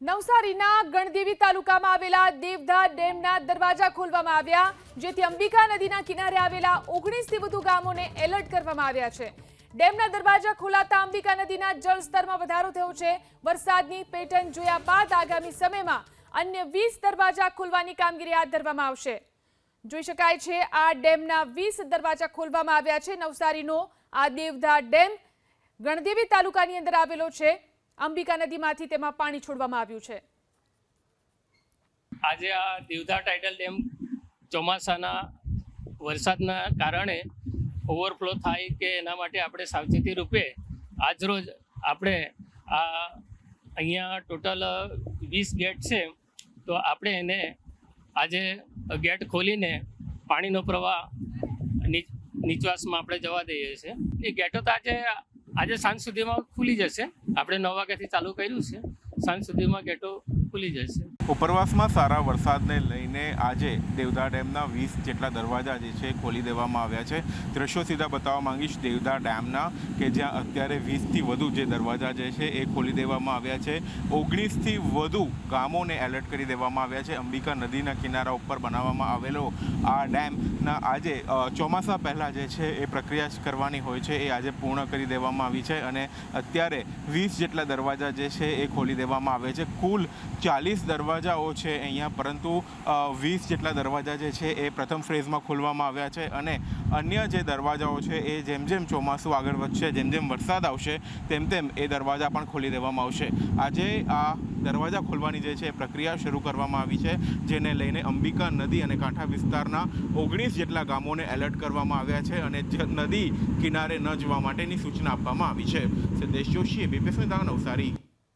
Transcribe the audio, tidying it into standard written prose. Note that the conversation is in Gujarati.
નવસારીના ગણદેવી તાલુકામાં આવેલા દેવધા ડેમના દરવાજા ખોલવામાં આવ્યા, જેથી અંબિકા નદીના કિનારે આવેલા 19થી વધુ ગામોને એલર્ટ કરવામાં આવ્યા છે। ડેમના દરવાજા ખોલાતા અંબિકા નદીના જળસ્તરમાં વધારો થયો છે। વરસાદની પેટર્ન જોયા બાદ આગામી સમયમાં અન્ય 20 દરવાજા ખોલવાની કામગીરી હાથ ધરવામાં આવશે। જોઈ શકાય છે આ ડેમના 20 દરવાજા ખોલવામાં આવ્યા છે। નવસારીનો આ દેવધા ડેમ ગણદેવી તાલુકાની અંદર આવેલો છે। અંબિકા નદીમાંથી તેમાં પાણી છોડવામાં આવ્યું છે। આજે આ દેવધા ટાઇડલ ડેમ ચોમાસાના વરસાદના કારણે ઓવરફ્લો થાય કે એના માટે આપણે સાવચેતી રૂપે આજરોજ આપણે આ અહીંયા ટોટલ 20 ગેટ છે, તો આપણે એને આજે ગેટ ખોલીને પાણીનો પ્રવાહ નીચવાસમાં આપણે જવા દઈએ છીએ। એ ગેટો તો આજે સાંજ સુધીમાં ખુલી જશે। આપણે 9 વાગ્યાથી ચાલુ કર્યું છે, સાંજ સુધીમાં ગેટો ખુલી જશે। ઉપરવાસમાં સારા વરસાદને લઈને આજે દેવધા ડેમના 20 જેટલા દરવાજા જે છે ખોલી દેવામાં આવ્યા છે। દ્રશ્યો સીધા બતાવવા માંગીશ દેવધા ડેમના, કે જ્યાં અત્યારે 20થી વધુ જે દરવાજા જે છે એ ખોલી દેવામાં આવ્યા છે। 19થી વધુ ગામોને એલર્ટ કરી દેવામાં આવ્યા છે। અંબિકા નદીના કિનારા ઉપર બનાવવામાં આવેલો આ ડેમના આજે ચોમાસા પહેલાં જે છે એ પ્રક્રિયા કરવાની હોય છે એ આજે પૂર્ણ કરી દેવામાં આવી છે અને અત્યારે 20 જેટલા દરવાજા જે છે એ ખોલી દેવામાં આવે છે। કુલ 40 દરવાજાઓ છે અહીંયા, પરંતુ 20 જેટલા દરવાજા જે છે એ પ્રથમ ફેઝમાં ખોલવામાં આવ્યા છે અને અન્ય જે દરવાજાઓ છે એ જેમ જેમ ચોમાસું આગળ વધશે, જેમ જેમ વરસાદ આવશે તેમ તેમ એ દરવાજા પણ ખોલી દેવામાં આવશે। આજે આ દરવાજા ખોલવાની જે છે પ્રક્રિયા શરૂ કરવામાં આવી છે, જેને લઈને અંબિકા નદી અને કાંઠા વિસ્તારના 19 જેટલા ગામોને એલર્ટ કરવામાં આવ્યા છે અને નદી કિનારે ન જવા માટેની સૂચના આપવામાં આવી છે। Siddhesh Joshi, BPS news, Navsari.